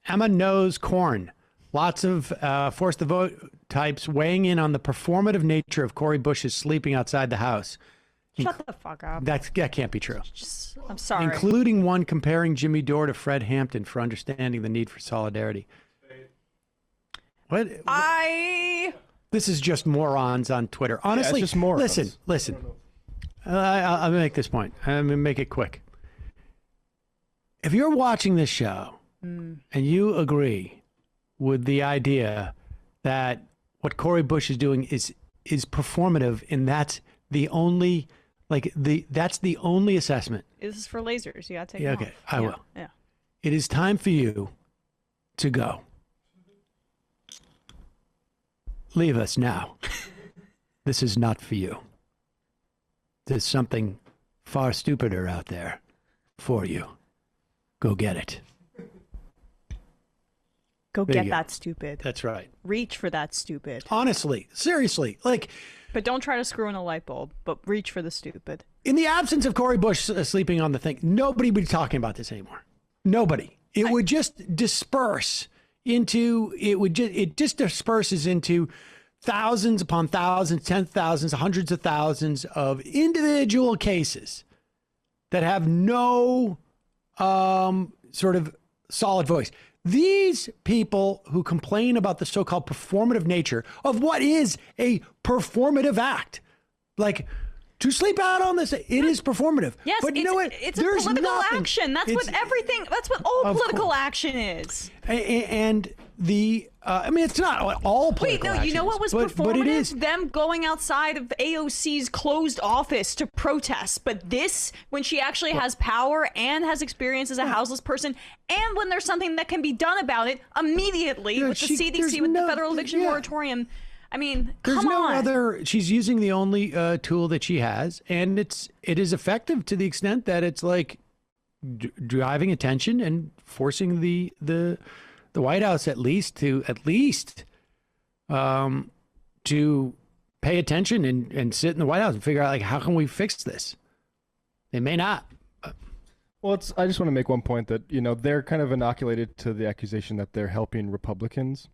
Emma knows corn. Lots of force the vote types weighing in on the performative nature of Cori Bush's sleeping outside the house. Shut the fuck up. That can't be true. I'm sorry. Including one comparing Jimmy Dore to Fred Hampton for understanding the need for solidarity. What? This is just morons on Twitter. Honestly, it's just morons. Listen. I'll make this point. I'm going to make it quick. If you're watching this show and you agree with the idea that what Cori Bush is doing is performative, and that's the only assessment. This is for lasers. You gotta take it Okay, off. I will. Yeah. It is time for you to go. Leave us now. This is not for you. There's something far stupider out there for you. Go get it. Go There get you go. that stupid. That's right. Reach for that stupid. Honestly, seriously, like, But don't try to screw in a light bulb, but reach for the stupid. in the absence of Cori Bush sleeping on the thing, nobody would be talking about this anymore. Nobody. It would just disperse into, it just disperses into thousands upon thousands, tens of thousands, hundreds of thousands of individual cases that have no sort of solid voice. These people who complain about the so-called performative nature of what is a performative act, like to sleep out on this, it is performative. Yes, but you know what? It's a political action. That's what all political action is. And I mean, it's not all political Wait, no, you know what was actions, performative? but it is. Them going outside of AOC's closed office to protest. But this, when she actually has power and has experience as a houseless person, and when there's something that can be done about it immediately with the CDC, with the federal eviction moratorium. I mean, there's no other. She's using the only tool that she has, and it is effective to the extent that it's like driving attention and forcing the White House at least to pay attention and sit in the White House and figure out, like, how can we fix this? They may not. Well, I just want to make one point that, they're kind of inoculated to the accusation that they're helping Republicans.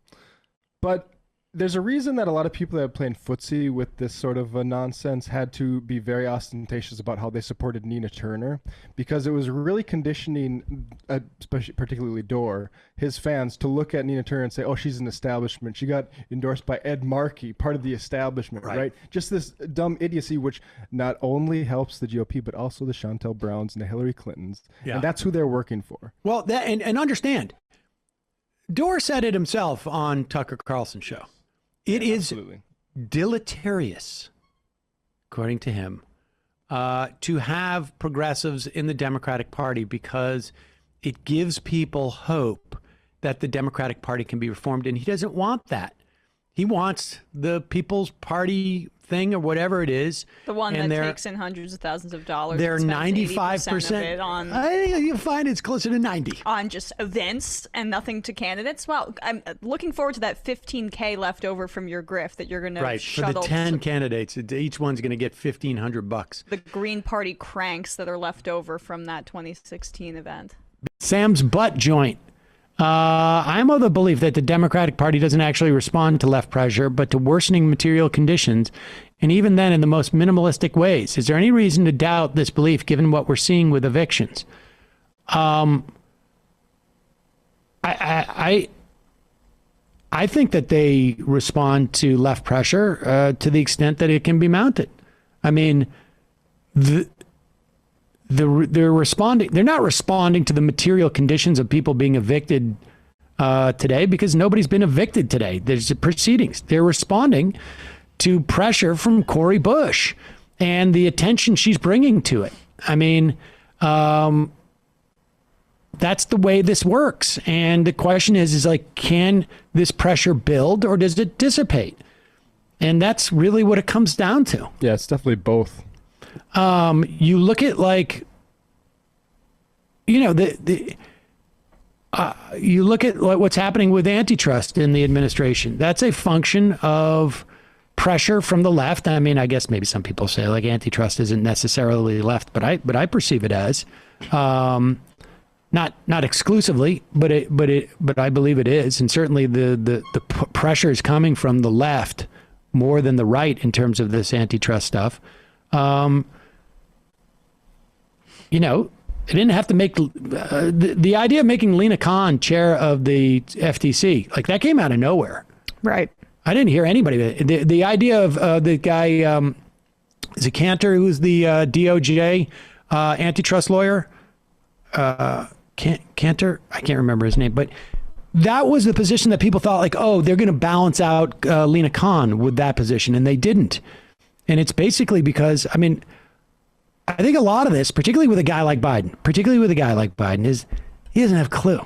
But there's a reason that a lot of people that are playing footsie with this sort of nonsense had to be very ostentatious about how they supported Nina Turner, because it was really conditioning, especially particularly Dore, his fans to look at Nina Turner and say, oh, she's an establishment. She got endorsed by Ed Markey, part of the establishment, right? Just this dumb idiocy, which not only helps the GOP, but also the Chantel Browns and the Hillary Clintons. Yeah. And that's who they're working for. Well, and understand, Dore said it himself on Tucker Carlson's show. It is deleterious, according to him, to have progressives in the Democratic Party because it gives people hope that the Democratic Party can be reformed. And he doesn't want that. He wants the People's Party thing or whatever it is. The one that takes in hundreds of thousands of dollars. They're 95%. On, I think you'll find it's closer to 90. On just events and nothing to candidates. Well, I'm looking forward to that $15K left over from your grift that you're going to shuttle. For the 10 candidates, each one's going to get $1,500. The Green Party cranks that are left over from that 2016 event. Sam's butt joint. I'm of the belief that the Democratic Party doesn't actually respond to left pressure, but to worsening material conditions, and even then in the most minimalistic ways. Is there any reason to doubt this belief given what we're seeing with evictions? I think that they respond to left pressure to the extent that it can be mounted. I mean, they're responding. They're not responding to the material conditions of people being evicted today because nobody's been evicted today. There's proceedings. They're responding to pressure from Cori Bush and the attention she's bringing to it. I mean, that's the way this works. And the question is like, can this pressure build or does it dissipate? And that's really what it comes down to. Yeah, it's definitely both. You look at you look at what's happening with antitrust in the administration. That's a function of pressure from the left. I mean, I guess maybe some people say like antitrust isn't necessarily left, but I perceive it as. not exclusively, but I believe it is, and certainly the pressure is coming from the left more than the right in terms of this antitrust stuff. You know, it didn't have to make the idea of making Lena Khan chair of the FTC, like, that came out of nowhere. Right. I didn't hear anybody. The idea of the guy, is it Cantor, who's the DOJ antitrust lawyer? Cantor? I can't remember his name, but that was the position that people thought, like, oh, they're going to balance out Lena Khan with that position, and they didn't. And it's basically because, I mean, I think a lot of this, particularly with a guy like Biden, is he doesn't have a clue.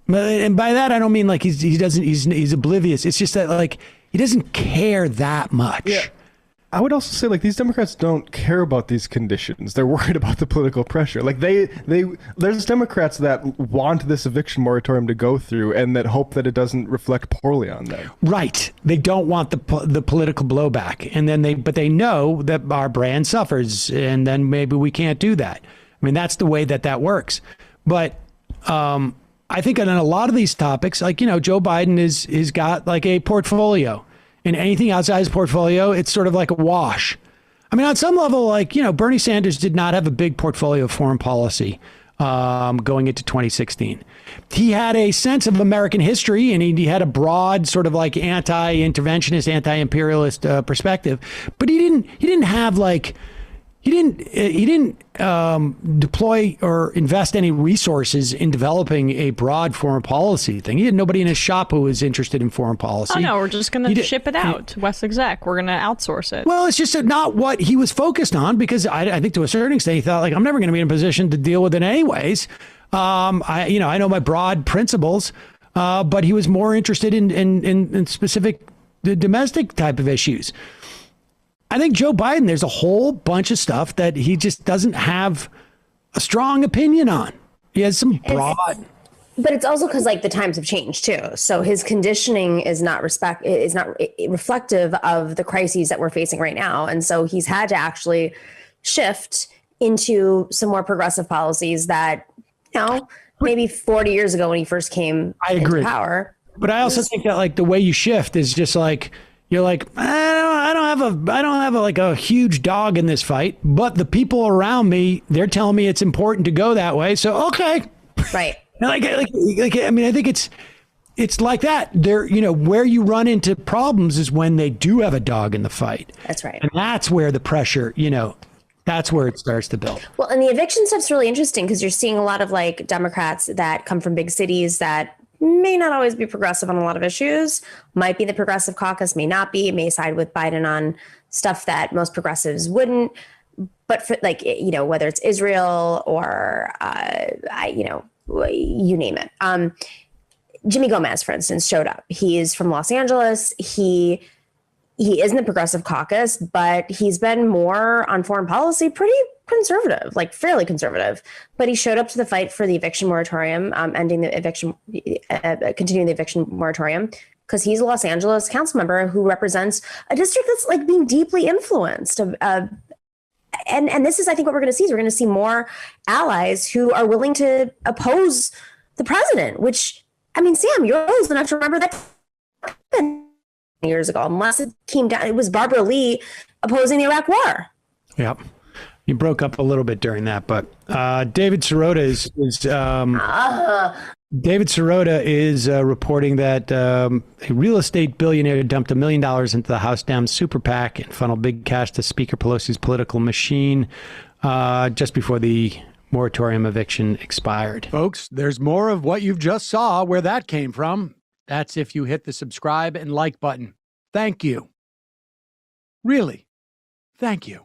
And by that, I don't mean like he's oblivious. It's just that, like, he doesn't care that much. Yeah. I would also say, like, these Democrats don't care about these conditions. They're worried about the political pressure. Like, there's Democrats that want this eviction moratorium to go through and that hope that it doesn't reflect poorly on them. Right. They don't want the political blowback, and then but they know that our brand suffers, and then maybe we can't do that. I mean, that's the way that works. But I think on a lot of these topics, like, you know, Joe Biden is got like a portfolio. And anything outside his portfolio, it's sort of like a wash. I mean, on some level, like, you know, Bernie Sanders did not have a big portfolio of foreign policy going into 2016. He had a sense of American history, and he had a broad sort of like anti-interventionist, anti-imperialist perspective. But he didn't have like, he didn't deploy or invest any resources in developing a broad foreign policy thing. He had nobody in his shop who was interested in foreign policy. Oh, no, we're just going to ship it out. West Exec, we're going to outsource it. Well, it's just not what he was focused on, because I think to a certain extent he thought, like, I'm never going to be in a position to deal with it anyways. I know my broad principles, but he was more interested in specific domestic type of issues. I think Joe Biden, there's a whole bunch of stuff that he just doesn't have a strong opinion on. He has some broad. But it's also because, like, the times have changed too. So his conditioning is not reflective of the crises that we're facing right now. And so he's had to actually shift into some more progressive policies that, you know, maybe 40 years ago when he first came into power. But I also think that, like, the way you shift is just like, you're like, I don't have like a huge dog in this fight, but the people around me, they're telling me it's important to go that way. So, okay. Right. Like, I mean, I think it's like that. There, you know, where you run into problems is when they do have a dog in the fight. That's right. And that's where the pressure, you know, that's where it starts to build. Well, and the eviction stuff's really interesting because you're seeing a lot of, like, Democrats that come from big cities that may not always be progressive on a lot of issues, might be the progressive caucus, may not be, may side with Biden on stuff that most progressives wouldn't. But for, like, you know, whether it's Israel or, you know, you name it. Jimmy Gomez, for instance, showed up. He is from Los Angeles. He isn't the progressive caucus, but he's been more on foreign policy, pretty conservative, like fairly conservative. But he showed up to the fight for the eviction moratorium, ending the eviction, continuing the eviction moratorium, because he's a Los Angeles council member who represents a district that's, like, being deeply influenced. And this is, I think, what we're going to see is we're going to see more allies who are willing to oppose the president, which, I mean, Sam, you're old enough to remember that years ago, unless it came down, it was Barbara Lee opposing the Iraq War. Yep. You broke up a little bit during that, but David Sirota is reporting that a real estate billionaire dumped $1 million into the House Dem super PAC and funneled big cash to Speaker Pelosi's political machine just before the moratorium eviction expired. Folks, there's more of what you've just saw where that came from. That's if you hit the subscribe and like button. Thank you. Really, thank you.